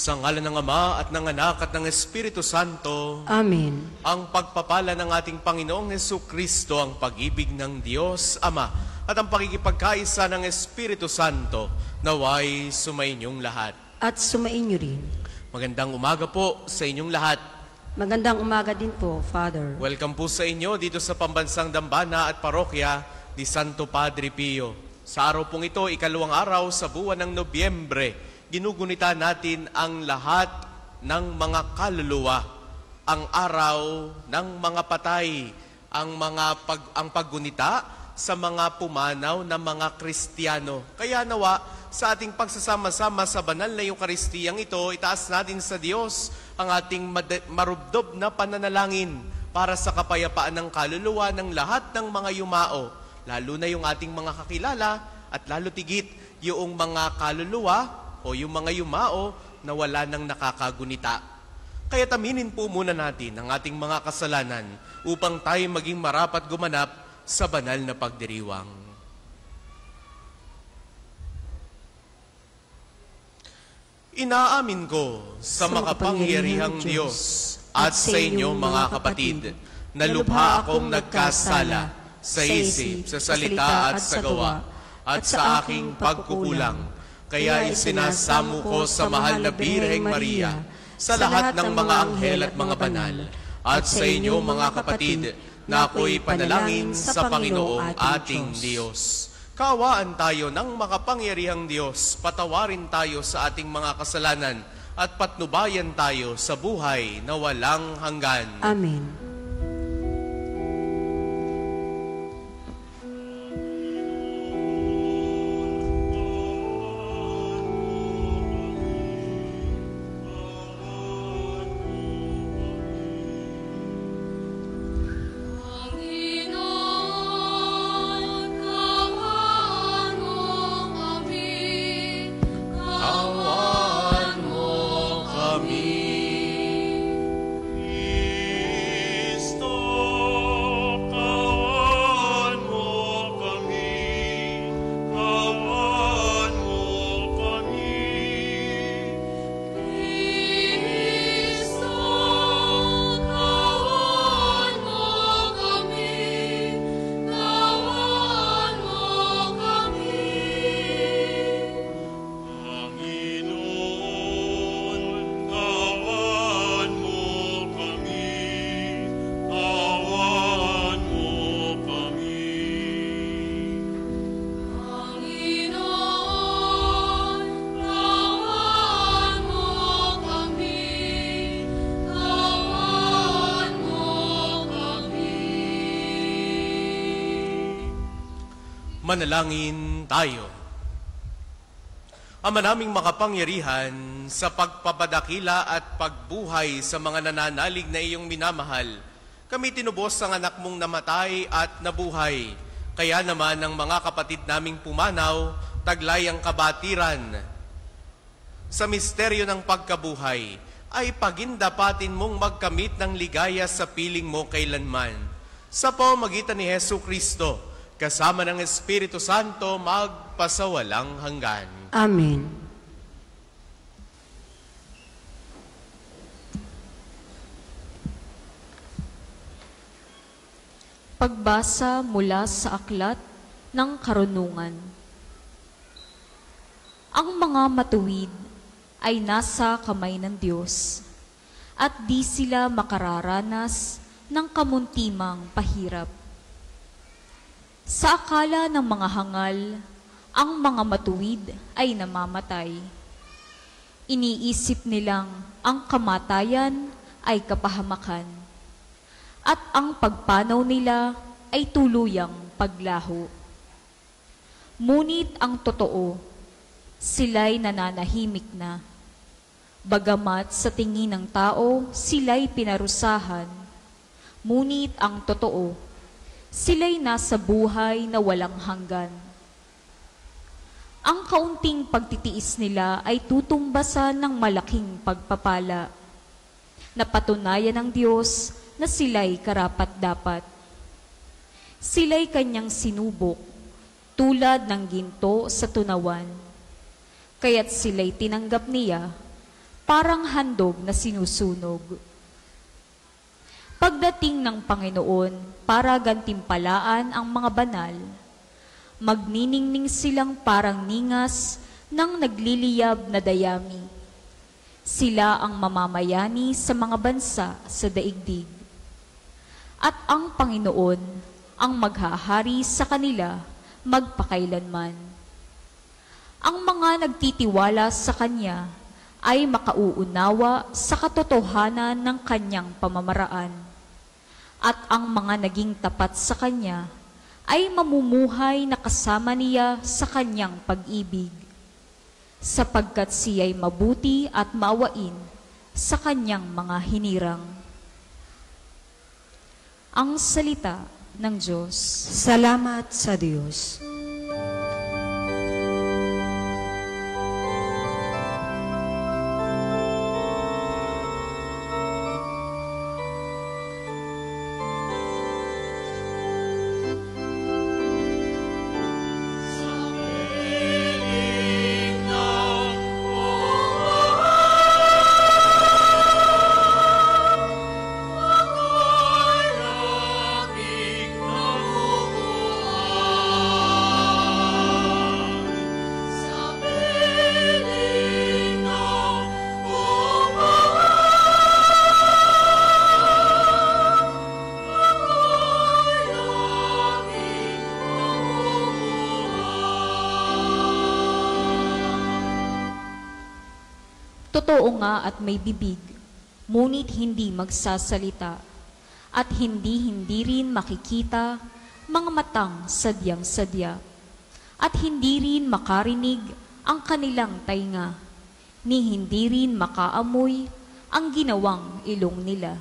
Sa ngalan ng Ama at ng Anak at ng Espiritu Santo. Amen. Ang pagpapala ng ating Panginoong Hesukristo, ang pag-ibig ng Diyos Ama, at ang pakikipagkaisa ng Espiritu Santo, naway sumainyong lahat. At sumainyo rin. Magandang umaga po sa inyong lahat. Magandang umaga din po, Father. Welcome po sa inyo dito sa Pambansang Dambana at Parokya ni Santo Padre Pio. Sa araw pong ito, ikalawang araw sa buwan ng Nobyembre, ginugunita natin ang lahat ng mga kaluluwa, ang araw ng mga patay, ang paggunita sa mga pumanaw na mga Kristiyano. Kaya nawa, sa ating pagsasama-sama sa banal na Eukaristiyang ito, itaas natin sa Diyos ang ating marubdob na pananalangin para sa kapayapaan ng kaluluwa ng lahat ng mga yumao, lalo na yung ating mga kakilala at lalo tigit yung mga kaluluwa o yung mga yumao na wala nang nakakagunita. Kaya taminin po muna natin ang ating mga kasalanan upang tayo maging marapat gumanap sa banal na pagdiriwang. Inaamin ko sa makapangyarihang Diyos at sa inyo mga kapatid na lubha akong nagkasala sa isip, sa salita at sa gawa at sa aking pagkukulang. Kaya isinasamo ko sa mahal na Birheng Maria, sa lahat ng mga anghel at mga banal, at sa inyo mga kapatid na ako'y panalangin sa Panginoong ating Diyos. Kaawaan tayo ng makapangyarihang Diyos, patawarin tayo sa ating mga kasalanan at patnubayan tayo sa buhay na walang hanggan. Amen. Manalangin tayo. Ama naming makapangyarihan, sa pagpapadakila at pagbuhay sa mga nananalig na iyong minamahal, kami tinubos ang anak mong namatay at nabuhay. Kaya naman ang mga kapatid naming pumanaw, taglay ang kabatiran sa misteryo ng pagkabuhay, ay pagindapatin mong magkamit ng ligaya sa piling mo kailanman. Sa pamamagitan ni Hesukristo, kasama ng Espiritu Santo, magpasawalang hanggan. Amen. Pagbasa mula sa aklat ng karunungan. Ang mga matuwid ay nasa kamay ng Diyos, at di sila makararanas ng kamuntimang pahirap. Sa akala ng mga hangal, ang mga matuwid ay namamatay. Iniisip nilang ang kamatayan ay kapahamakan, at ang pagpanaw nila ay tuluyang paglaho. Ngunit ang totoo, sila'y nananahimik na. Bagamat sa tingin ng tao, sila'y pinarusahan. Ngunit ang totoo, sila'y nasa buhay na walang hanggan. Ang kaunting pagtitiis nila ay tutumbasan ng malaking pagpapala. Napatunayan ng Diyos na sila'y karapat-dapat. Sila'y kanyang sinubok, tulad ng ginto sa tunawan. Kaya't sila'y tinanggap niya parang handog na sinusunog. Pagdating ng Panginoon para gantimpalaan ang mga banal, magniningning silang parang ningas ng nagliliyab na dayami. Sila ang mamamayani sa mga bansa sa daigdig. At ang Panginoon ang maghahari sa kanila magpakailanman. Ang mga nagtitiwala sa Kanya ay makauunawa sa katotohanan ng Kanyang pamamaraan. At ang mga naging tapat sa Kanya ay mamumuhay na kasama niya sa Kanyang pag-ibig, sapagkat siya'y mabuti at maawain sa Kanyang mga hinirang. Ang salita ng Diyos. Salamat sa Diyos. Totoo nga at may bibig, ngunit hindi magsasalita, at hindi rin makikita mga matang sadyang-sadya, at hindi rin makarinig ang kanilang tainga, ni hindi rin makaamoy ang ginawang ilong nila.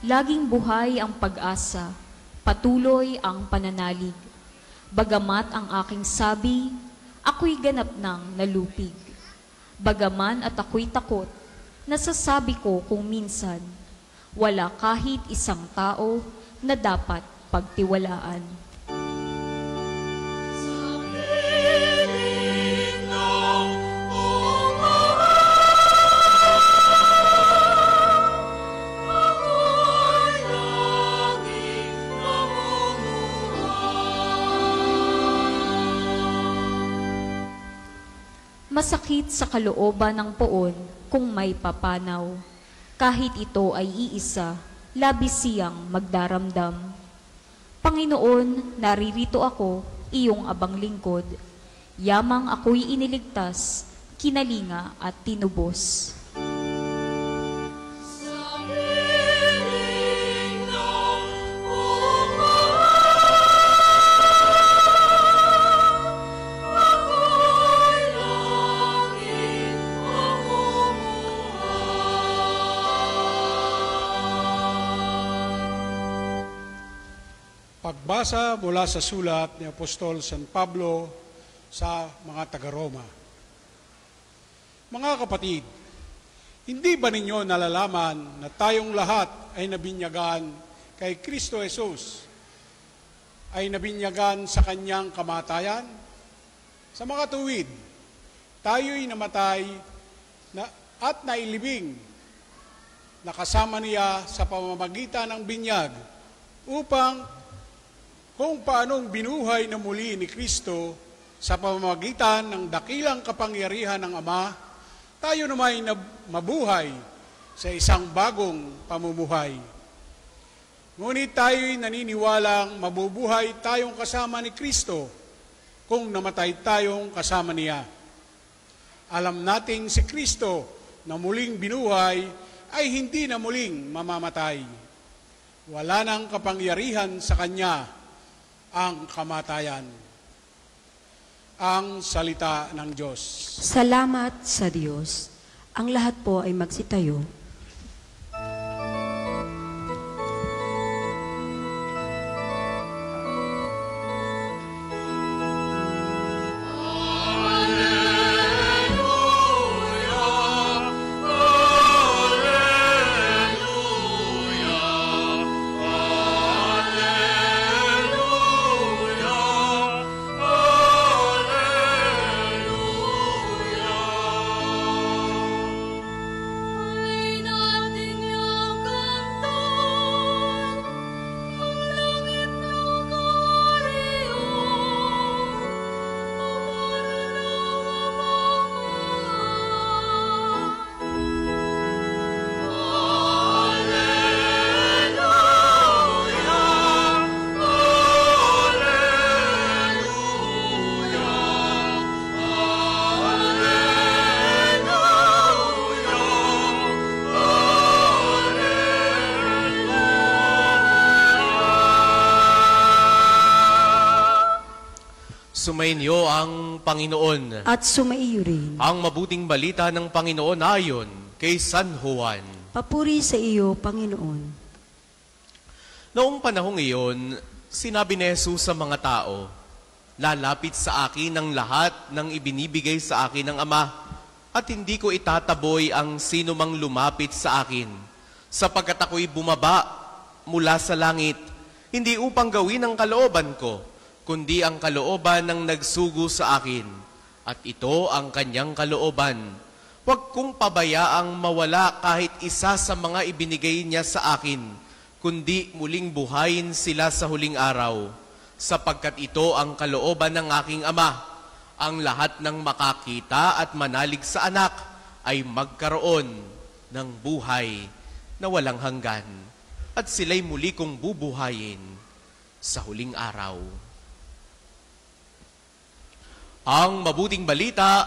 Laging buhay ang pag-asa, patuloy ang pananalig. Bagamat ang aking sabi, ako'y ganap ng nalupig. Bagaman at ako'y takot, nasasabi ko kung minsan, wala kahit isang tao na dapat pagtiwalaan. Masakit sa kalooban ng poon kung may papanaw. Kahit ito ay iisa, labis siyang magdaramdam. Panginoon, naririto ako, iyong abang lingkod. Yamang ako'y iniligtas, kinalinga at tinubos. Pagbasa mula sa sulat ni Apostol San Pablo sa mga taga-Roma. Mga kapatid, hindi ba ninyo nalalaman na tayong lahat ay nabinyagan kay Kristo Jesus? Ay nabinyagan sa kanyang kamatayan? Sa mga tuwid, tayo'y namatay at nailibing, nakasama niya sa pamamagitan ng binyag upang kung paanong binuhay na muli ni Kristo sa pamamagitan ng dakilang kapangyarihan ng Ama, tayo naman mabuhay sa isang bagong pamumuhay. Ngunit tayo'y naniniwalang mabubuhay tayong kasama ni Kristo kung namatay tayong kasama niya. Alam nating si Kristo na muling binuhay ay hindi na muling mamamatay. Wala nang kapangyarihan sa Kanya ang kamatayan. Ang salita ng Diyos. Salamat sa Diyos. Ang lahat po ay magsitayo. Sumainyo ang Panginoon. At sumaiyo rin. Ang mabuting balita ng Panginoon ayon kay San Juan. Papuri sa iyo, Panginoon. Noong panahong iyon, sinabi ni Jesus sa mga tao, "Lalapit sa akin ang lahat ng ibinibigay sa akin ng Ama, at hindi ko itataboy ang sino mang lumapit sa akin, sapagkat ako'y bumaba mula sa langit, hindi upang gawin ang kalooban ko, kundi ang kalooban ng nagsugo sa akin, at ito ang kanyang kalooban. Huwag kong pabayaang mawala kahit isa sa mga ibinigay niya sa akin, kundi muling buhayin sila sa huling araw, sapagkat ito ang kalooban ng aking Ama. Ang lahat ng makakita at manalig sa anak ay magkaroon ng buhay na walang hanggan, at sila'y muli kong bubuhayin sa huling araw." Ang mabuting balita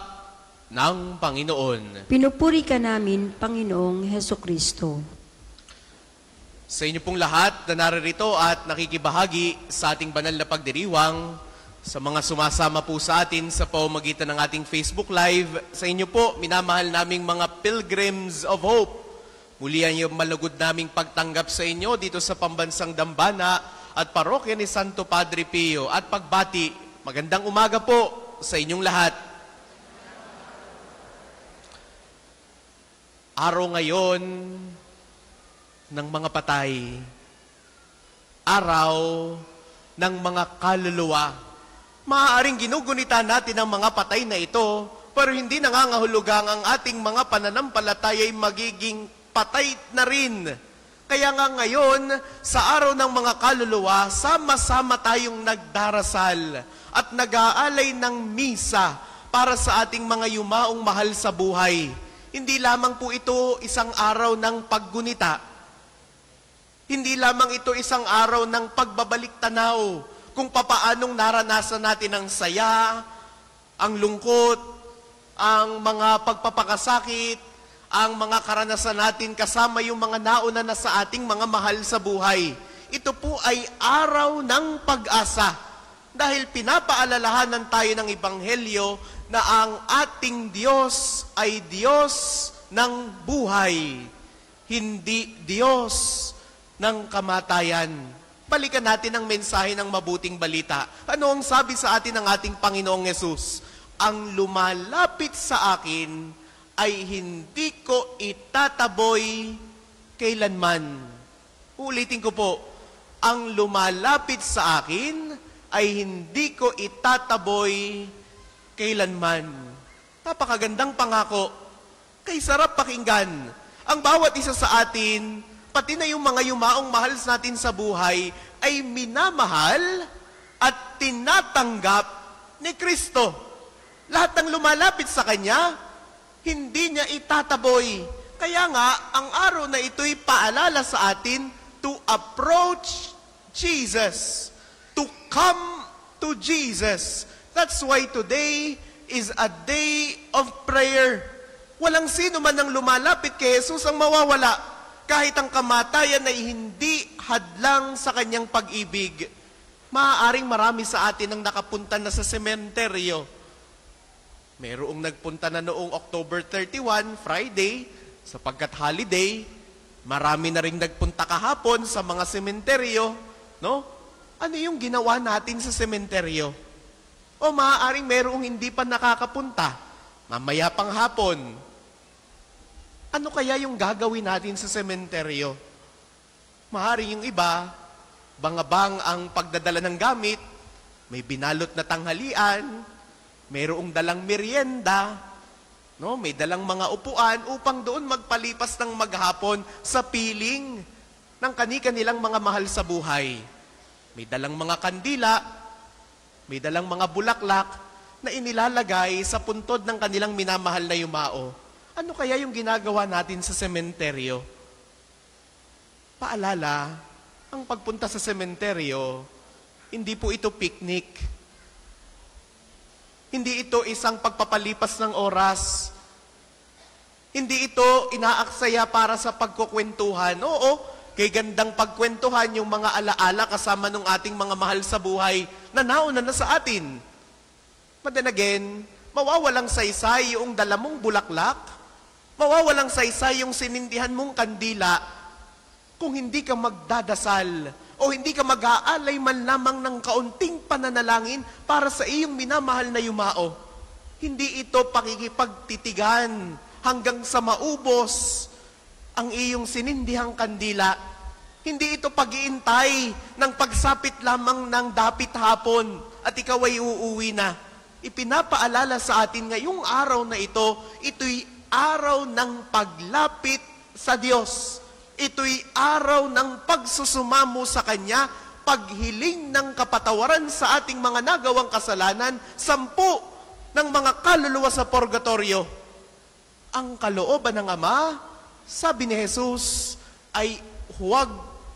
ng Panginoon. Pinupuri ka namin, Panginoong Heso Kristo. Sa inyo pong lahat na naririto at nakikibahagi sa ating banal na pagdiriwang, sa mga sumasama po sa atin sa pamamagitan ng ating Facebook Live, sa inyo po, minamahal naming mga Pilgrims of Hope, muli ang iyong malugod naming pagtanggap sa inyo dito sa Pambansang Dambana at Parokya ni Santo Padre Pio, at pagbati, magandang umaga po sa inyong lahat. Araw ngayon ng mga patay, araw ng mga kaluluwa. Maaaring ginugunita natin ang mga patay na ito, pero hindi nangangahulugang ang ating mga pananampalataya ay magiging patay na rin. Kaya nga ngayon, sa araw ng mga kaluluwa, sama-sama tayong nagdarasal at nag-aalay ng misa para sa ating mga yumaong mahal sa buhay. Hindi lamang po ito isang araw ng paggunita. Hindi lamang ito isang araw ng pagbabalik tanaw kung papaanong naranasan natin ang saya, ang lungkot, ang mga pagpapakasakit, ang mga karanasan natin kasama yung mga nauna na sa ating mga mahal sa buhay. Ito po ay araw ng pag-asa dahil pinapaalalahanan tayo ng Ebanghelyo na ang ating Diyos ay Diyos ng buhay, hindi Diyos ng kamatayan. Balikan natin ang mensahe ng mabuting balita. Ano ang sabi sa atin ng ating Panginoong Yesus? Ang lumalapit sa akin ay hindi ko itataboy kailanman. Ulitin ko po, ang lumalapit sa akin ay hindi ko itataboy kailanman. Napakagandang pangako. Kay sarap pakinggan. Ang bawat isa sa atin, pati na yung mga yumaong mahal natin sa buhay, ay minamahal at tinatanggap ni Kristo. Lahat ng lumalapit sa Kanya, hindi niya itataboy. Kaya nga, ang araw na ito'y paalala sa atin to approach Jesus, to come to Jesus. That's why today is a day of prayer. Walang sino man ang lumalapit kay Jesus ang mawawala. Kahit ang kamatayan ay hindi hadlang sa kanyang pag-ibig. Maaaring marami sa atin ang nakapunta na sa sementeryo. Mayroong nagpunta na noong October 31, Friday, sapagkat holiday. Marami na rin nagpunta kahapon sa mga sementeryo. No? Ano yung ginawa natin sa sementeryo? O maaaring mayroong hindi pa nakakapunta. Mamaya pang hapon. Ano kaya yung gagawin natin sa sementeryo? Maaaring yung iba, bangabang ang pagdadala ng gamit, may binalot na tanghalian, mayroong dalang merienda, no? May dalang mga upuan upang doon magpalipas ng maghapon sa piling ng kani-kanilang mga mahal sa buhay. May dalang mga kandila, may dalang mga bulaklak na inilalagay sa puntod ng kanilang minamahal na yumao. Ano kaya yung ginagawa natin sa sementeryo? Paalala, ang pagpunta sa sementeryo, hindi po ito picnic. Hindi ito isang pagpapalipas ng oras. Hindi ito inaaksaya para sa pagkukwentuhan. Oo, kay gandang pagkwentuhan yung mga alaala kasama ng ating mga mahal sa buhay na nauna na sa atin. But then again, mawawalang saysay yung dala mong bulaklak, mawawalang saysay yung sinindihan mong kandila kung hindi ka magdadasal o hindi ka mag-aalay man lamang ng kaunting pananalangin para sa iyong minamahal na yumao. Hindi ito pakikipagtitigan hanggang sa maubos ang iyong sinindihang kandila. Hindi ito pag-iintay ng pagsapit lamang ng dapit hapon at ikaw ay uuwi na. Ipinapaalala sa atin ngayong araw na ito'y araw ng paglapit sa Diyos. Ito'y araw ng pagsusumamo sa Kanya, paghiling ng kapatawaran sa ating mga nagawang kasalanan, 10 ng mga kaluluwa sa purgatorio. Ang kalooban ng Ama, sabi ni Jesus, ay huwag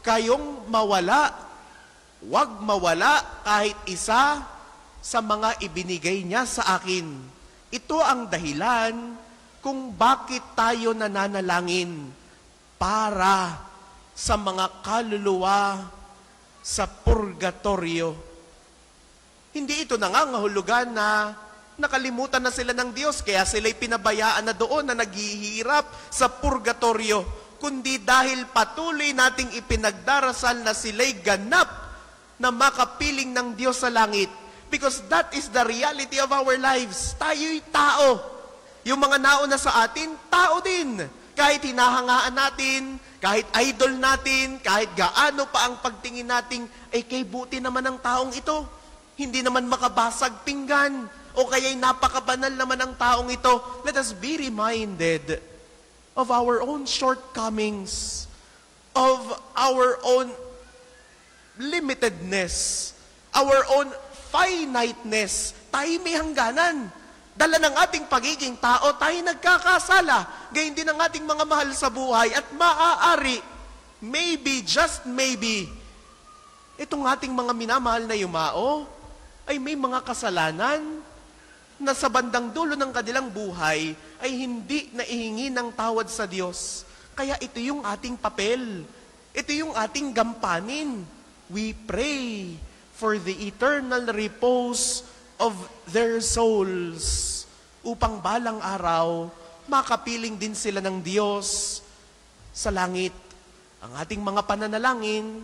kayong mawala. Huwag mawala kahit isa sa mga ibinigay niya sa akin. Ito ang dahilan kung bakit tayo nananalangin para sa mga kaluluwa sa purgatorio. Hindi ito nangangahulugan na nakalimutan na sila ng Diyos, kaya sila'y pinabayaan na doon na naghihirap sa purgatorio, kundi dahil patuloy nating ipinagdarasal na sila'y ganap na makapiling ng Diyos sa langit. Because that is the reality of our lives. Tayo'y tao. Yung mga nauna sa atin, tao din. Kahit hinahangaan natin, kahit idol natin, kahit gaano pa ang pagtingin natin, ay kay buti naman ang taong ito. Hindi naman makabasag pinggan, o kaya'y napakabanal naman ang taong ito. Let us be reminded of our own shortcomings, of our own limitedness, our own finiteness. Tayo may hangganan. Dala ng ating pagiging tao, tayo nagkakasala. Gayun din ang ating mga mahal sa buhay at maaari, maybe, just maybe, itong ating mga minamahal na yumao ay may mga kasalanan na sa bandang dulo ng kanilang buhay ay hindi naihingi ng tawad sa Diyos. Kaya ito yung ating papel. Ito yung ating gampanin. We pray for the eternal repose of their souls, upang balang araw, makapiling din sila ng Diyos sa langit. Ang ating mga pananalangin,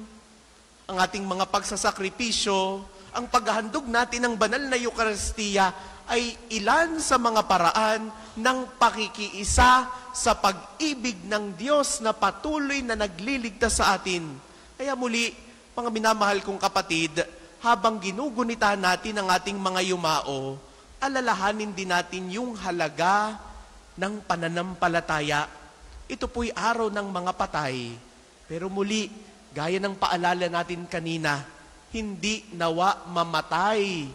ang ating mga pagsasakripisyo, ang paghahandog natin ng banal na Eucharistia ay ilan sa mga paraan ng pakikiisa sa pag-ibig ng Diyos na patuloy na nagliligtas sa atin. Kaya muli, mga minamahal kong kapatid, habang ginugunita natin ang ating mga yumao, alalahanin din natin yung halaga ng pananampalataya. Ito po'y araw ng mga patay. Pero muli, gaya ng paalala natin kanina, hindi nawa mamatay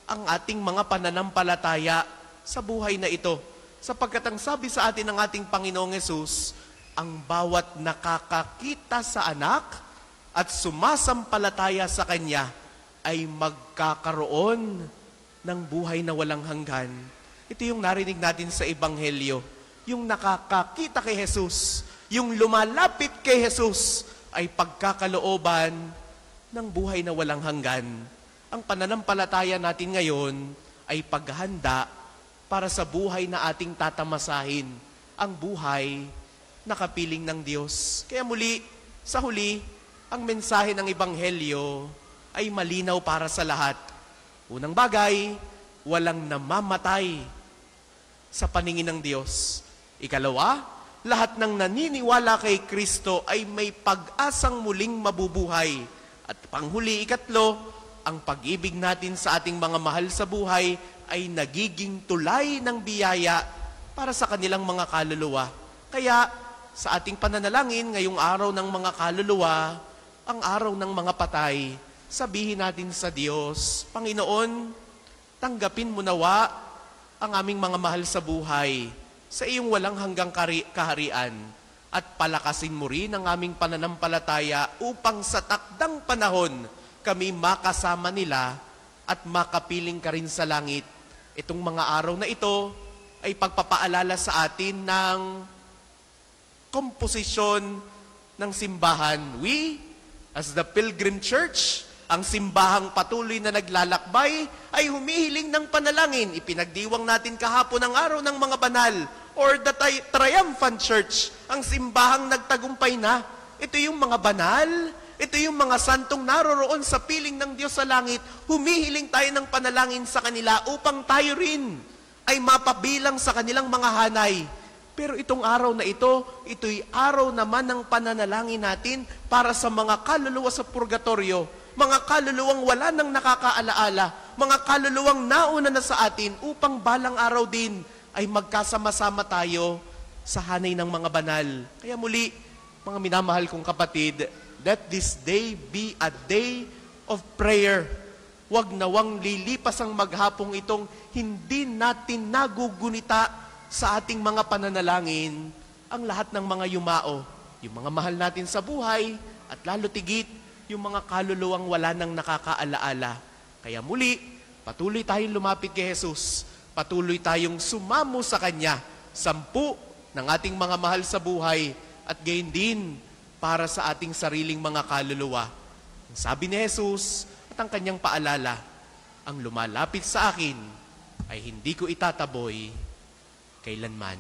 ang ating mga pananampalataya sa buhay na ito. Sapagkat ang sabi sa atin ng ating Panginoong Hesus, ang bawat nakakakita sa anak at sumasampalataya sa Kanya ay magkakaroon ng buhay na walang hanggan. Ito yung narinig natin sa Ebanghelyo. Yung nakakakita kay Jesus, yung lumalapit kay Jesus, ay pagkakalooban ng buhay na walang hanggan. Ang pananampalataya natin ngayon ay paghahanda para sa buhay na ating tatamasahin, ang buhay na kapiling ng Diyos. Kaya muli, sa huli, ang mensahe ng Ebanghelyo ay malinaw para sa lahat. Unang bagay, walang namamatay sa paningin ng Diyos. Ikalawa, lahat ng naniniwala kay Kristo ay may pag-asang muling mabubuhay. At panghuli, ikatlo, ang pag-ibig natin sa ating mga mahal sa buhay ay nagiging tulay ng biyaya para sa kanilang mga kaluluwa. Kaya sa ating pananalangin ngayong araw ng mga kaluluwa, ang araw ng mga patay, sabihin natin sa Diyos, Panginoon, tanggapin mo nawa ang aming mga mahal sa buhay sa iyong walang hanggang kaharian at palakasin mo rin ang aming pananampalataya upang sa takdang panahon kami makasama nila at makapiling ka rin sa langit. Itong mga araw na ito ay pagpapaalala sa atin ng komposisyon ng simbahan. We, as the Pilgrim Church, Ang simbahang patuloy na naglalakbay ay humihiling ng panalangin. Ipinagdiwang natin kahapon ang araw ng mga banal or the triumphant church. Ang simbahang nagtagumpay na. Ito yung mga banal, ito yung mga santong naroroon sa piling ng Diyos sa langit. Humihiling tayo ng panalangin sa kanila upang tayo rin ay mapabilang sa kanilang mga hanay. Pero itong araw na ito'y araw naman ng pananalangin natin para sa mga kaluluwa sa purgatorio, mga kaluluwang wala nang nakakaalaala, mga kaluluwang nauna na sa atin upang balang araw din ay magkasama-sama tayo sa hanay ng mga banal. Kaya muli, mga minamahal kong kapatid, let this day be a day of prayer. Huwag nawang lilipas ang maghapong itong hindi natin nagugunita sa ating mga pananalangin ang lahat ng mga yumao, yung mga mahal natin sa buhay, at lalo tigit, yung mga kaluluwang wala nang nakakaalaala. Kaya muli, patuloy tayong lumapit kay Jesus, patuloy tayong sumamo sa Kanya, 10 ng ating mga mahal sa buhay, at gayon din para sa ating sariling mga kaluluwa. Ang sabi ni Jesus at ang Kanyang paalala, ang lumalapit sa akin ay hindi ko itataboy kailanman.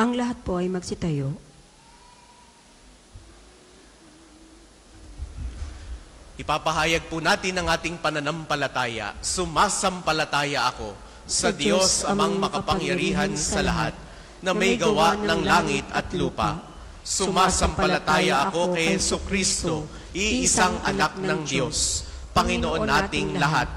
Ang lahat po ay magsitayo. Ipapahayag po natin ang ating pananampalataya. Sumasampalataya ako sa Diyos amang makapangyarihan sa lahat, na may gawa ng langit at lupa. Sumasampalataya ako kay Jesucristo, iisang anak ng Diyos, Panginoon nating lahat.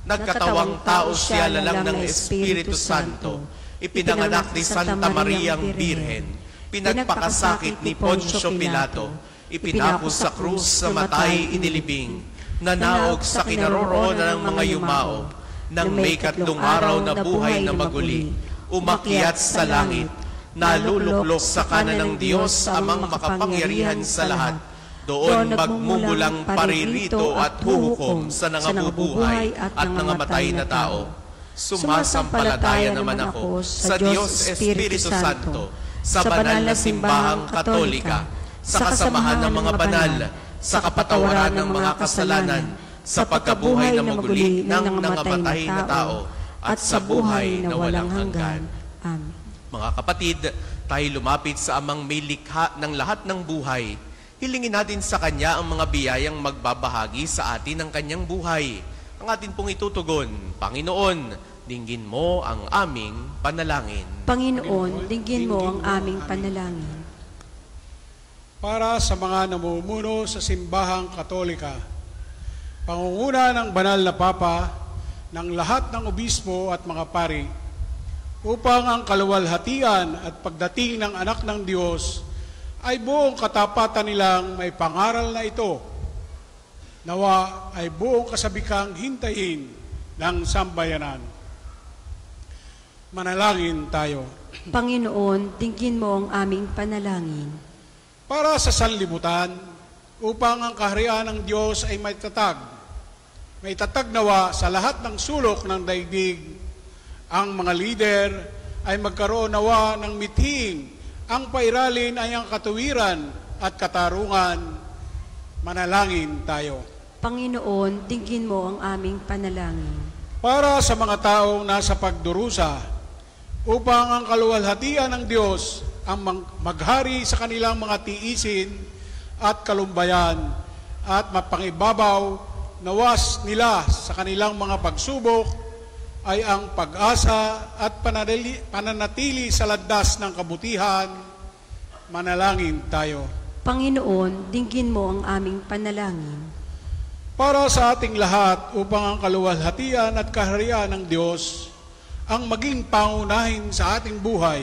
Nagkatawang tao siya lalang ng Espiritu Santo, ipinanganak ni Santa Mariang Birhen, pinagpakasakit ni Poncio Pilato, ipinako sa krus sa matay inilibing, nanaog sa kinaroroonan ng mga yumao, nang may 3 araw na buhay na maguli, umakyat sa langit, naluluklok sa kanan ng Diyos amang makapangyarihan sa lahat. Doon magmumulang paririto at huhukom sa nangabubuhay at nangamatay na tao. Sumasampalataya naman ako sa Diyos Espiritu Santo, sa banal na simbahang katolika, sa kasamahan ng mga banal, sa kapatawaran ng mga kasalanan, sa pagkabuhay na maguli ng nangamatay na tao, at sa buhay na walang hanggan. Amen. Mga kapatid, tayo lumapit sa amang may likha ng lahat ng buhay. Hilingin natin sa Kanya ang mga biyayang magbabahagi sa atin ng Kanyang buhay. Ang atin pong itutugon, Panginoon, dinggin mo ang aming panalangin. Panginoon, dinggin mo ang aming panalangin. Para sa mga namumuno sa simbahang katolika, pangunguna ng banal na Papa, ng lahat ng obispo at mga pari, upang ang kaluwalhatian at pagdating ng anak ng Diyos ay buong katapatan nilang may pangaral na ito. Nawa ay buong kasabikang hintayin ng sambayanan. Manalangin tayo. Panginoon, dinggin mo ang aming panalangin. Para sa sanlibutan, upang ang kaharian ng Diyos ay may tatag nawa sa lahat ng sulok ng daigdig. Ang mga lider ay magkaroon nawa ng mithiing ang pairalin ay ang katuwiran at katarungan. Manalangin tayo. Panginoon, dinggin mo ang aming panalangin. Para sa mga taong nasa pagdurusa, upang ang kaluwalhatian ng Diyos ang maghari sa kanilang mga tiisin at kalumbayan, at mapangibabaw nawas nila sa kanilang mga pagsubok ay ang pag-asa at pananatili sa landas ng kabutihan. Manalangin tayo. Panginoon, dinggin mo ang aming panalangin. Para sa ating lahat, upang ang kaluwalhatian at kaharian ng Diyos ang maging pangunahin sa ating buhay,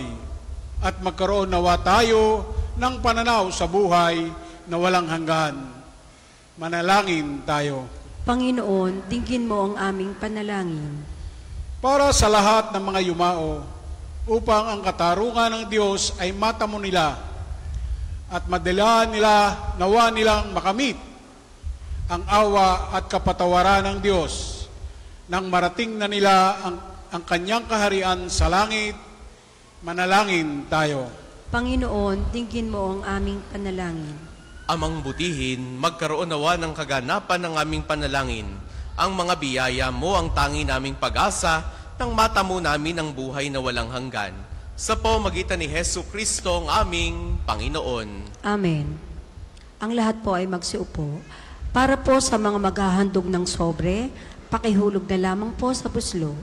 at magkaroon nawa tayo ng pananaw sa buhay na walang hanggan. Manalangin tayo. Panginoon, dinggin mo ang aming panalangin. Para sa lahat ng mga yumao, upang ang katarungan ng Diyos ay matamo nila at madala nila nawa nilang makamit ang awa at kapatawaran ng Diyos nang marating na nila ang Kanyang kaharian sa langit. Manalangin tayo. Panginoon, dinggin mo ang aming panalangin. Amang butihin, magkaroon nawa ng kaganapan ng aming panalangin. Ang mga biyaya mo ang tangi naming pag-asa nang matamo namin ang buhay na walang hanggan. Sa pamamagitan ni Hesu Kristo ang aming Panginoon. Amen. Ang lahat po ay magsiupo. Para po sa mga maghahandog ng sobre, pakihulog na lamang po sa buslo.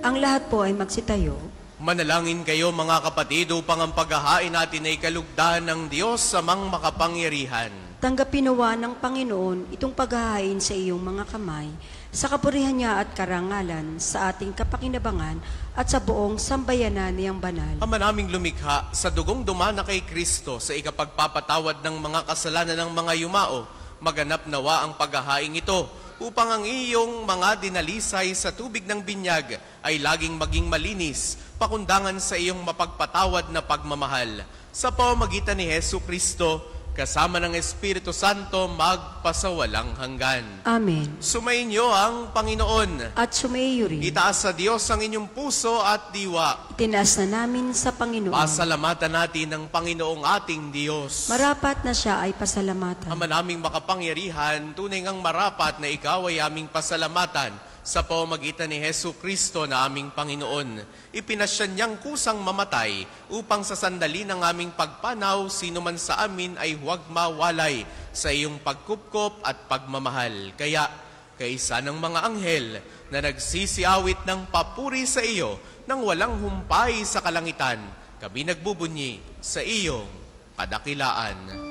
Ang lahat po ay magsitayo. Manalangin kayo mga kapatid upang ang paghahain natin ay kalugdan ng Diyos sa mang makapangyarihan. Tanggapin nawa ng Panginoon itong paghahain sa iyong mga kamay, sa kapurihan niya at karangalan, sa ating kapakinabangan at sa buong sambayanan niyang banal. Ama naming lumikha, sa dugong dumana kay Kristo sa ikapagpapatawad ng mga kasalanan ng mga yumao, maganap nawa ang paghahain ito, upang ang iyong mga dinalisay sa tubig ng binyag ay laging maging malinis, pakundangan sa iyong mapagpatawad na pagmamahal. Sa pamamagitan ni Hesu Kristo, kasama ng Espiritu Santo, magpasawalang hanggan. Amen. Sumainyo ang Panginoon. At sumaiyo rin. Itaas sa Diyos ang inyong puso at diwa. Itinaas na namin sa Panginoon. Pasalamatan natin ang Panginoong ating Diyos. Marapat na siya ay pasalamatan. Ama naming makapangyarihan, tunay ngang marapat na ikaw ay aming pasalamatan sa pamamagitan ni Hesu Kristo na aming Panginoon. Ipinasya niyang kusang mamatay upang sa sandali ng aming pagpanaw, sino man sa amin ay huwag mawalay sa iyong pagkupkop at pagmamahal. Kaya, kaisa ng mga anghel na nagsisiawit ng papuri sa iyo nang walang humpay sa kalangitan, kami nagbubunyi sa iyong kadakilaan.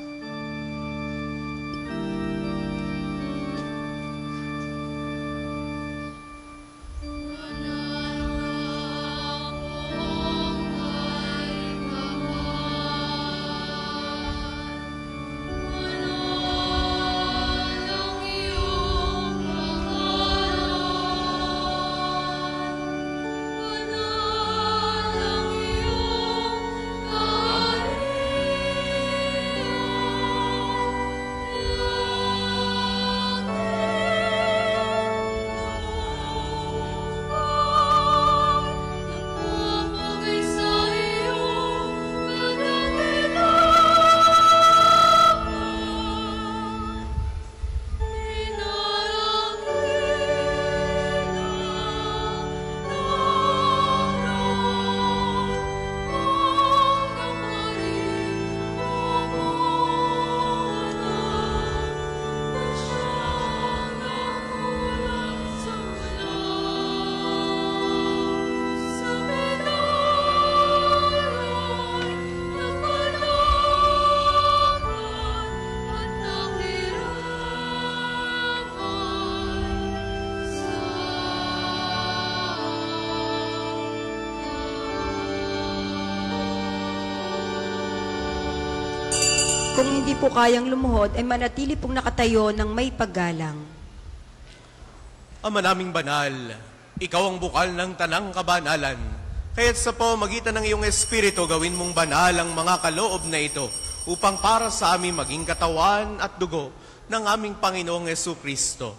Kung hindi po kayang lumuhod, ay manatili pong nakatayo ng may paggalang. Ama naming banal, ikaw ang bukal ng tanang kabanalan. Kaya't sa pamamagitan ng iyong Espiritu, gawin mong banal ang mga kaloob na ito, upang para sa amin maging katawan at dugo ng aming Panginoong Hesu Kristo.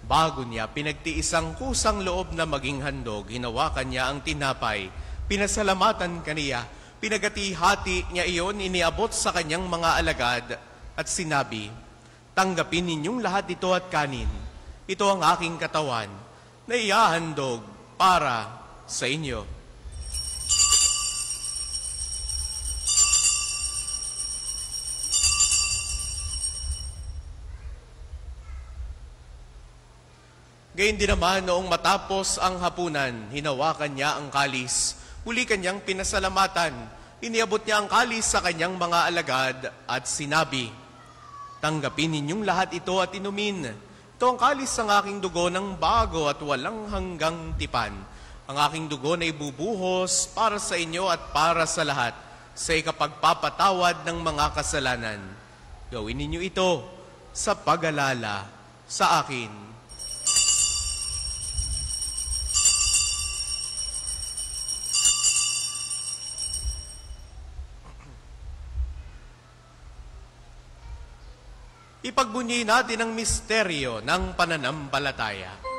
Bago niya pinagtiisang kusang loob na maging handog, hinawakan niya ang tinapay, pinasalamatan kaniya, pinagati-hati niya iyon, iniabot sa kanyang mga alagad at sinabi, "Tanggapin ninyong lahat ito at kanin. Ito ang aking katawan na iahandog para sa inyo." Gayun din naman noong matapos ang hapunan, hinawakan niya ang kalis. Muli kanyang pinasalamatan. iniabot niya ang kalis sa kanyang mga alagad at sinabi, "Tanggapin ninyong lahat ito at inumin. Ito ang kalis ng aking dugo ng bago at walang hanggang tipan. Ang aking dugo na ibubuhos para sa inyo at para sa lahat, sa ikapagpapatawad ng mga kasalanan. Gawin ninyo ito sa pag-alala sa akin." Ipagbunyi natin ang misteryo ng pananampalataya.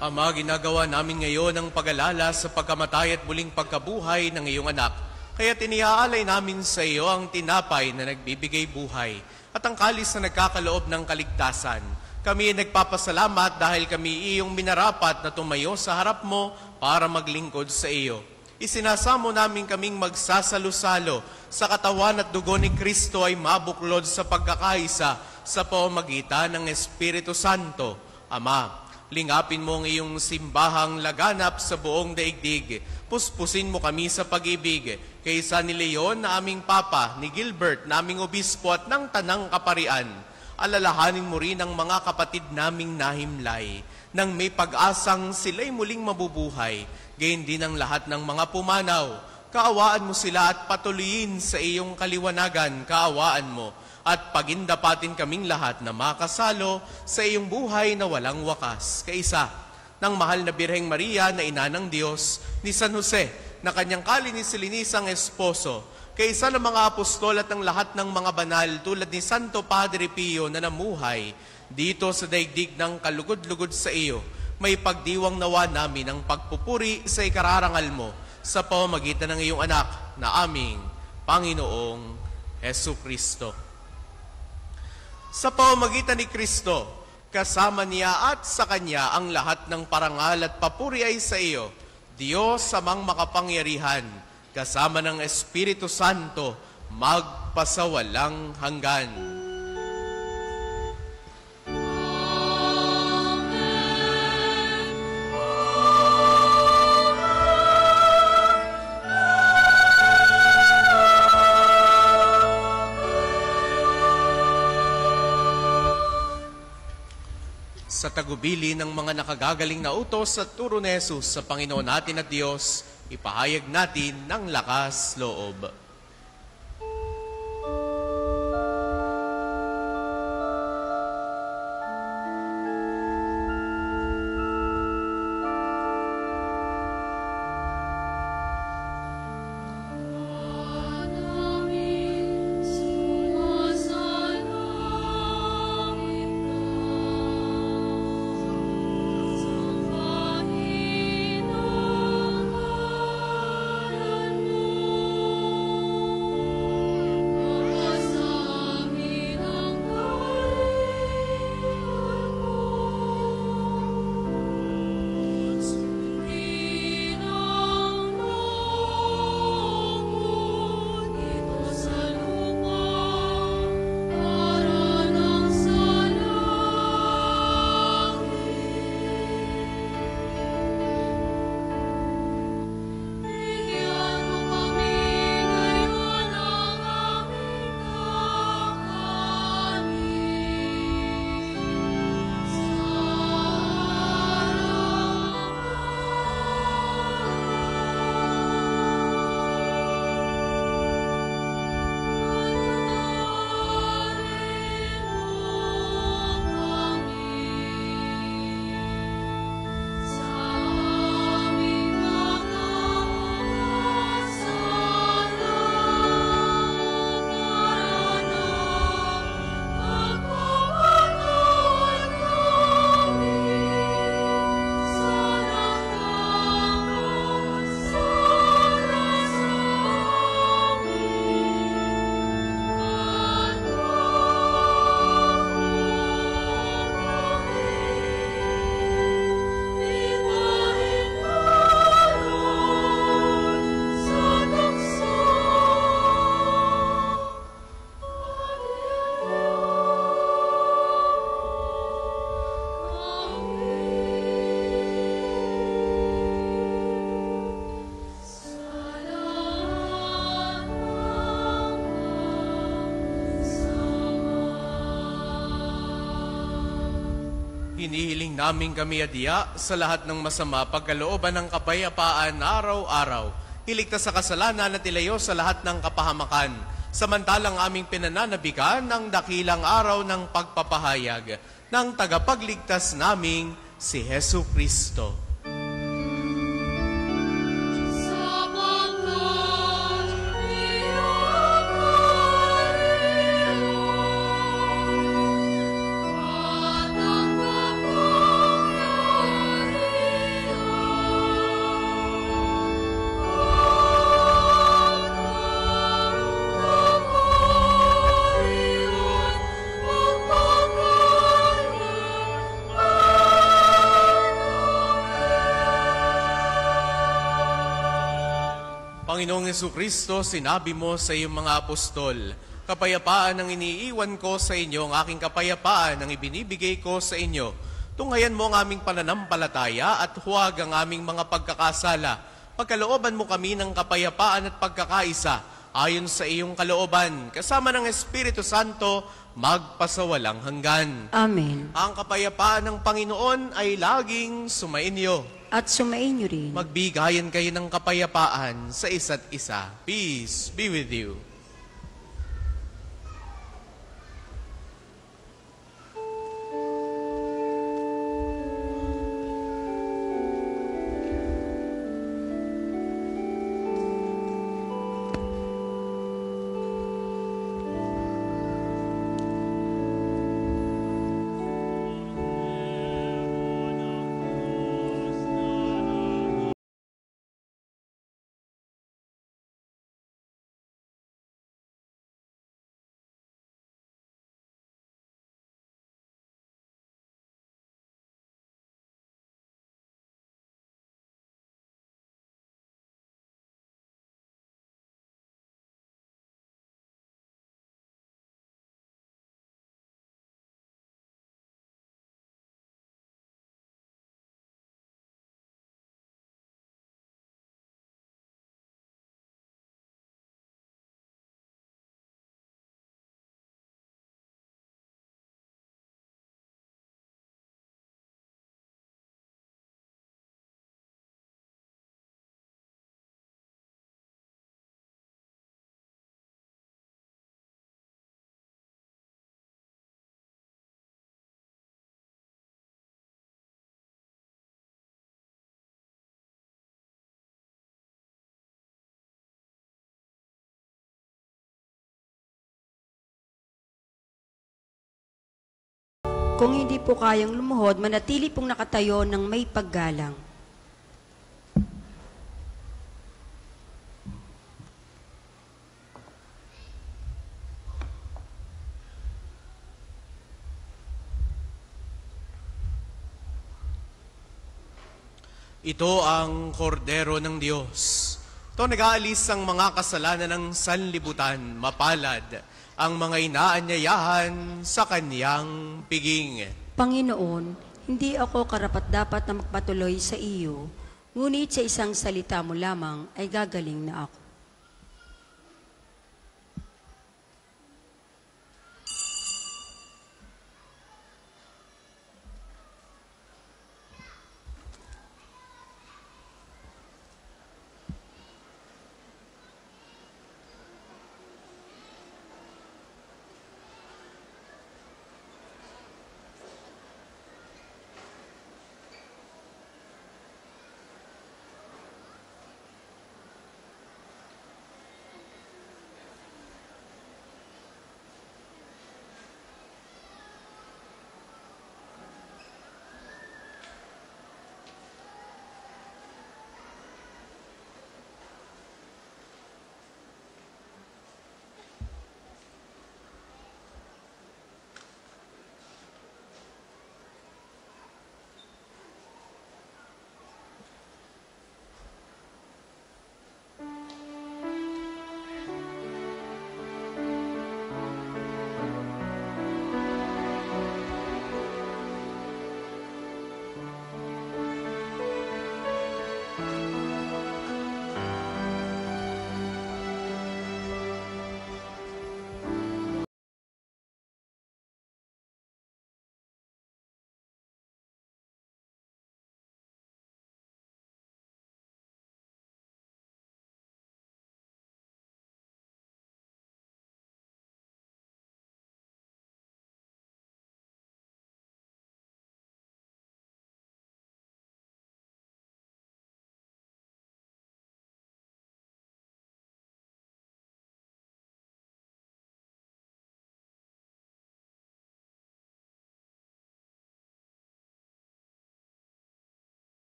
Ama, ginagawa namin ngayon ang pag-alala sa pagkamatay at muling pagkabuhay ng iyong anak. Kaya tiniaalay namin sa iyo ang tinapay na nagbibigay buhay at ang kalis na nagkakaloob ng kaligtasan. Kami ay nagpapasalamat dahil kami iyong minarapat na tumayo sa harap mo para maglingkod sa iyo. Isinasamo namin kaming magsasalo-salo sa katawan at dugo ni Kristo ay mabuklod sa pagkakaisa sa pamamagitan ng Espiritu Santo. Ama, lingapin mo ang iyong simbahang laganap sa buong daigdig. Puspusin mo kami sa pag-ibig. Kaysa ni Leon na aming Papa, ni Gilbert na aming Obispo at ng Tanang Kaparian. Alalahanin mo rin ang mga kapatid naming nahimlay, nang may pag-asang sila'y muling mabubuhay. Gayon din ang lahat ng mga pumanaw. Kaawaan mo sila at patuloyin sa iyong kaliwanagan. Kaawaan mo at pagindapatin kaming lahat na makasalo sa iyong buhay na walang wakas. Kaisa ng mahal na Birheng Maria na ina ng Diyos, ni San Jose na kanyang kalinilisang esposo, kaisa ng mga apostol at ng lahat ng mga banal tulad ni Santo Padre Pio na namuhay dito sa daigdig ng kalugod-lugod sa iyo, may pagdiwang nawa namin ang pagpupuri sa ikararangal mo sa pamamagitan ng iyong anak na aming Panginoong Hesu Kristo. Sa pamamagitan ni Kristo, kasama niya at sa Kanya ang lahat ng parangal at papuri ay sa iyo, Diyos amang makapangyarihan, kasama ng Espiritu Santo, magpasawalang hanggan. Sa tagubili ng mga nakagagaling na utos at turo ni Jesus sa Panginoon natin at Diyos, ipahayag natin ng lakas loob. Hinihiling namin kami adya sa lahat ng masama pagkalooban ng kapayapaan araw-araw. Iligtas sa kasalanan at ilayo sa lahat ng kapahamakan. Samantalang aming pinananabikan ang dakilang araw ng pagpapahayag ng tagapagligtas naming si Hesu Kristo. Panginoong Jesucristo, sinabi mo sa iyong mga apostol, kapayapaan ang iniiwan ko sa inyo, ang aking kapayapaan ang ibinibigay ko sa inyo. Tunghayan mo ang aming pananampalataya at huwag ang aming mga pagkakasala. Pagkalooban mo kami ng kapayapaan at pagkakaisa, ayon sa iyong kalooban, kasama ng Espiritu Santo, magpasawalang hanggan. Amen. Ang kapayapaan ng Panginoon ay laging sumainyo. At sumainyo rin. Magbigayan kayo ng kapayapaan sa isa't isa. Peace be with you. Kung hindi po kayang lumuhod, manatili pong nakatayo ng may paggalang. Ito ang kordero ng Diyos. Ito nag-aalis ang mga kasalanan ng sanlibutan, mapalad ang mga inaanyayahan sa kanyang piging. Panginoon, hindi ako karapat-dapat na magpatuloy sa iyo, ngunit sa isang salita mo lamang ay gagaling na ako.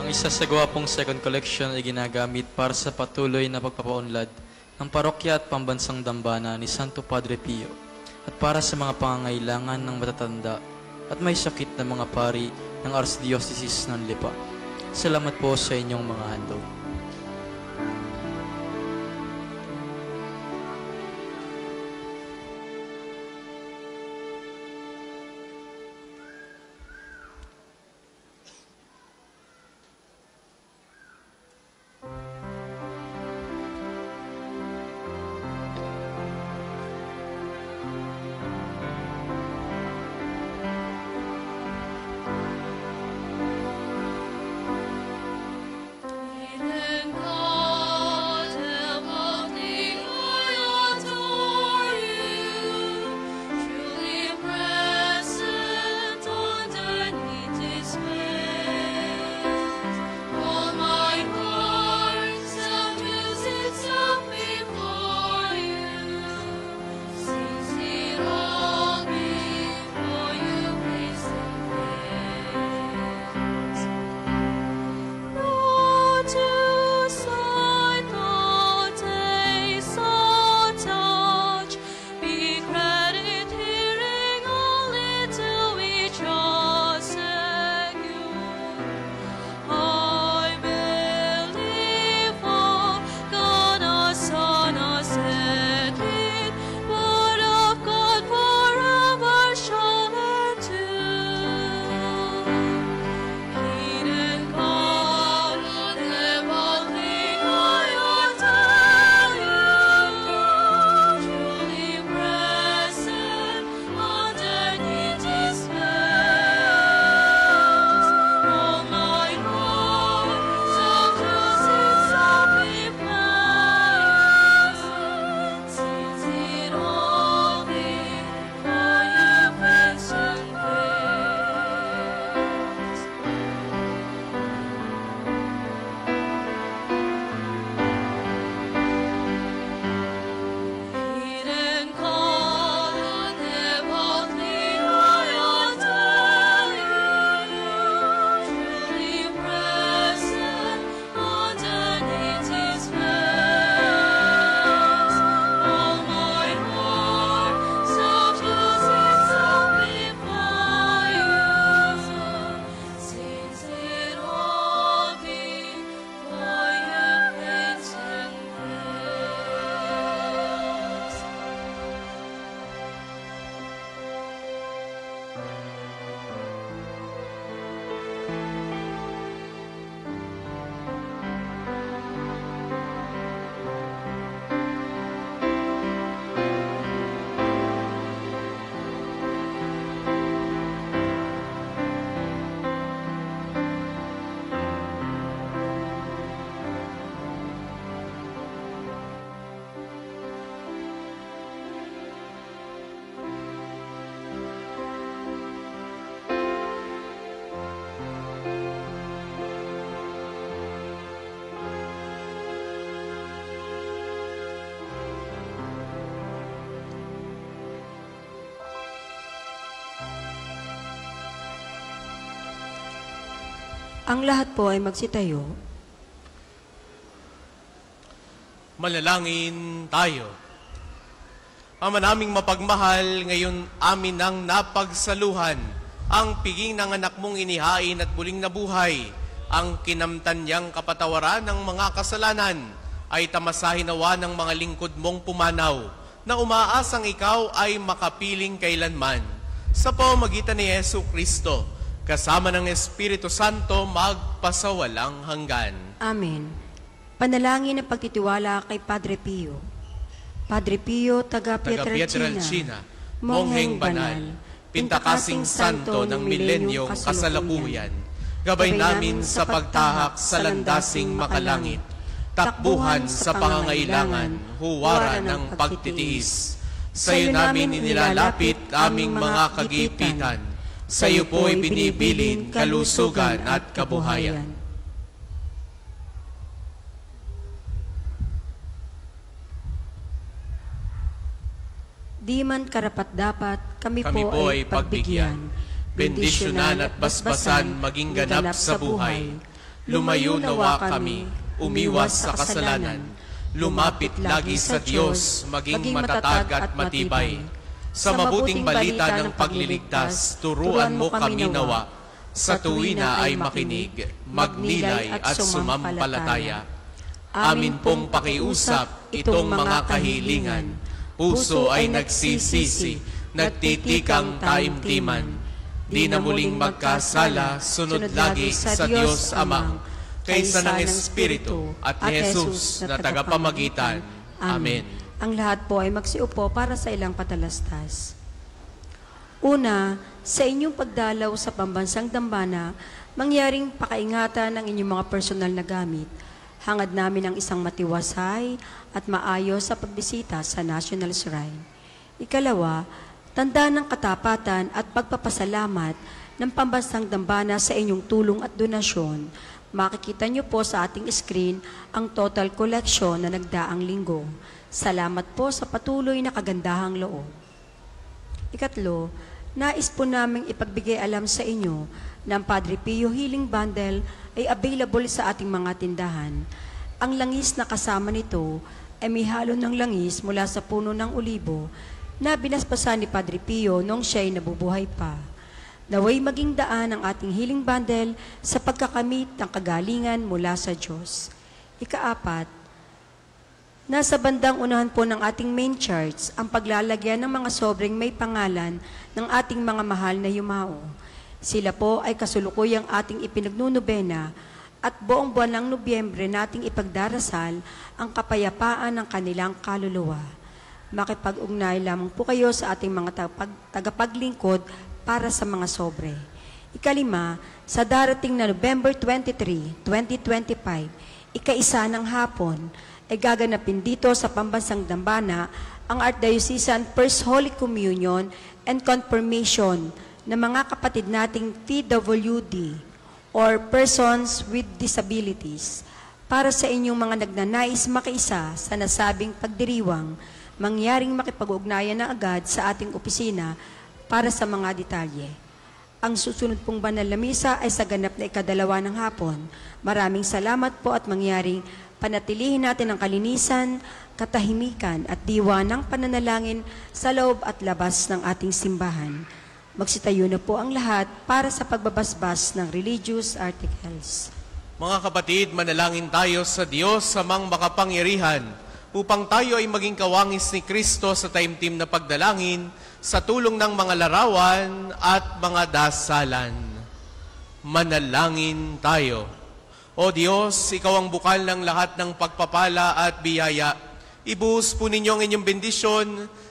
isasagawa pong second collection ay ginagamit para sa patuloy na pagpapaunlad ng parokya at pambansang dambana ni Santo Padre Pio at para sa mga pangangailangan ng matatanda at may sakit na mga pari ng Archdiocese ng Lipa. Salamat po sa inyong mga handog. Ang lahat po ay magsitayo. Manalangin tayo. Ama naming mapagmahal, ngayon amin nang napagsaluhan ang piging ng anak mong inihain at muling nabuhay, ang kinamtan niyang kapatawaran ng mga kasalanan, ay tamasahin nawa ng mga lingkod mong pumanaw, na umaasang ikaw ay makapiling kailanman. Sa pamamagitan ni Yesu Kristo, kasama ng Espiritu Santo, magpasawalang hanggan. Amen. Panalangin ng pagtitiwala kay Padre Pio. Padre Pio, taga Pietrelcina, Mongheng Banal, Pintakasing Santo ng milenyong kasalukuyan, gabay namin sa pagtahak sa landasing makalangit, takbuhan sa pangangailangan, huwara ng pagtitiis. Sa iyo namin inilalapit aming mga kagipitan, sa iyo po'y binibilin kalusugan at kabuhayan. Di man karapat-dapat, kami po ay pagbigyan, bendisyonan at basbasan maging ganap sa buhay. Lumayo nawa kami, umiwas sa kasalanan. Lumapit lagi sa Diyos, maging matatag at matibay. Sa mabuting balita ng pagliligtas, turuan mo kami nawa. Sa tuwina ay makinig, magnilay at sumampalataya. Amin pong pakiusap itong mga kahilingan. Puso ay nagsisisi, nagtitikang taimtiman. Di na muling magkasala, sunod lagi sa Diyos Amang, kaysa ng Espiritu at ni Jesus na tagapamagitan. Amen. Ang lahat po ay magsiupo para sa ilang patalastas. Una, sa inyong pagdalaw sa pambansang dambana, mangyaring pakaingatan ang inyong mga personal na gamit. Hangad namin ang isang matiwasay at maayos sa pagbisita sa National Shrine. Ikalawa, tanda ng katapatan at pagpapasalamat ng pambansang dambana sa inyong tulong at donasyon. Makikita niyo po sa ating screen ang total collection na nagdaang linggo. Salamat po sa patuloy na kagandahang loob. Ikatlo, nais po naming ipagbigay alam sa inyo na ang Padre Pio Healing Bundle ay available sa ating mga tindahan. Ang langis na kasama nito ay may halo ng langis mula sa puno ng olibo na binasbasan ni Padre Pio noong siya'y nabubuhay pa. Naway maging daan ang ating healing bundle sa pagkakamit ng kagalingan mula sa Diyos. Ikaapat, nasa bandang unahan po ng ating main church ang paglalagyan ng mga sobreng may pangalan ng ating mga mahal na yumao. Sila po ay kasulukuyang ating ipinagnunubena at buong buwan ng Nobyembre nating ipagdarasal ang kapayapaan ng kanilang kaluluwa. Makipag-ugnay lamang po kayo sa ating mga tagapaglingkod para sa mga sobre. Ikalima, sa darating na November 23, 2025, ika-1 ng hapon, ay gaganapin dito sa Pambansang Dambana ang Archdiocesan First Holy Communion and Confirmation ng mga kapatid nating PWD or Persons with Disabilities. Para sa inyong mga nagnanais makiisa sa nasabing pagdiriwang, mangyaring makipag-ugnayan na agad sa ating opisina para sa mga detalye. Ang susunod pong banal na misa ay sa ganap na ikadalawa ng hapon. Maraming salamat po at mangyaring panatilihin natin ang kalinisan, katahimikan at diwa ng pananalangin sa loob at labas ng ating simbahan. Magsitayo na po ang lahat para sa pagbabasbas ng religious articles. Mga kapatid, manalangin tayo sa Diyos samang makapangyarihan upang tayo ay maging kawangis ni Kristo sa taimtim na pagdalangin sa tulong ng mga larawan at mga dasalan. Manalangin tayo. O Diyos, Ikaw ang bukal ng lahat ng pagpapala at biyaya. Ibuhos po ninyo ang inyong bendisyon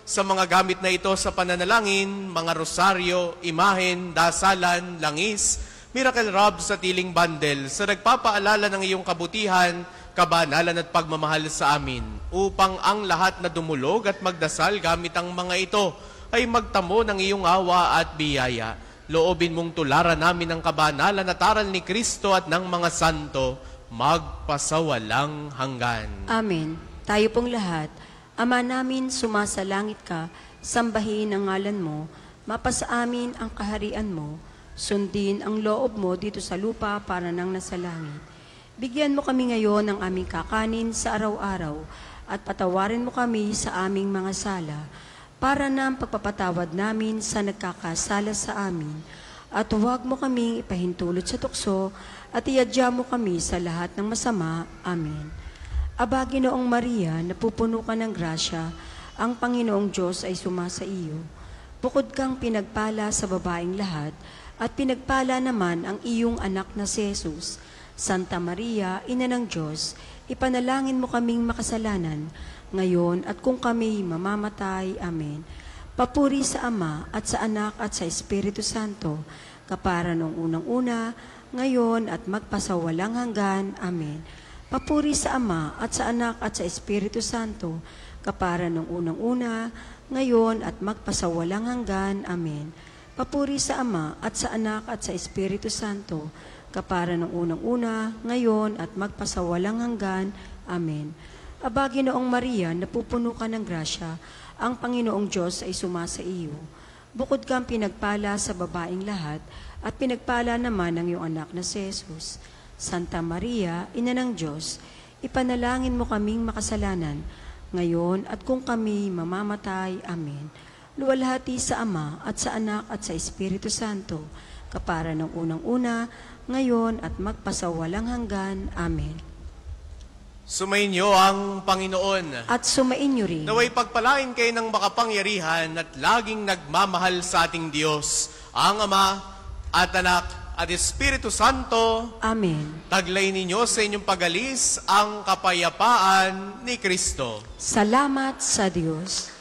sa mga gamit na ito sa pananalangin, mga rosaryo, imahen, dasalan, langis, miracle rub sa tiling bundle, sa nagpapaalala ng iyong kabutihan, kabanalan at pagmamahal sa amin, upang ang lahat na dumulog at magdasal gamit ang mga ito ay magtamo ng iyong awa at biyaya. Loobin mong tularan namin ang kabanalan at aral ni Kristo at ng mga santo, magpasawalang hanggan. Amen. Tayo pong lahat, Ama namin, sumasalangit ka, sambahin ang ngalan mo, mapasa amin ang kaharian mo, sundin ang loob mo dito sa lupa para nang nasa langit. Bigyan mo kami ngayon ng aming kakanin sa araw-araw at patawarin mo kami sa aming mga sala para ng pagpapatawad namin sa nagkakasala sa amin. At huwag mo kaming ipahintulot sa tukso at iadya mo kami sa lahat ng masama. Amen. Aba, Ginoong Maria, napupuno ka ng grasya, ang Panginoong Diyos ay sumasa iyo. Bukod kang pinagpala sa babaeng lahat, at pinagpala naman ang iyong anak na si Jesus. Santa Maria, Ina ng Diyos, ipanalangin mo kaming makasalanan, ngayon at kung kami mamamatay. Amen. Papuri sa Ama at sa Anak at sa Espiritu Santo, kapara noong unang-una, ngayon at magpasawalang hanggan. Amen. Papuri sa Ama at sa Anak at sa Espiritu Santo, kapara noong unang-una, ngayon at magpasawalang hanggan. Amen. Papuri sa Ama at sa Anak at sa Espiritu Santo, kapara noong unang-una, ngayon at magpasawalang hanggan. Amen. Aba, Ginoong Maria, napupuno ka ng grasya, ang Panginoong Diyos ay sumasa iyo. Bukod kang pinagpala sa babaeng lahat, at pinagpala naman ang iyong anak na si Jesus. Santa Maria, Ina ng Diyos, ipanalangin mo kaming makasalanan, ngayon at kung kami mamamatay. Amen. Luwalhati sa Ama at sa Anak at sa Espiritu Santo, kapara ng unang-una, ngayon at magpasawalang hanggan. Amen. Sumainyo ang Panginoon. At sumainyo rin. Naway pagpalain kayo ng makapangyarihan at laging nagmamahal sa ating Diyos, ang Ama at Anak at Espiritu Santo. Amen. Taglay ninyo sa inyong pag-alis ang kapayapaan ni Kristo. Salamat sa Diyos.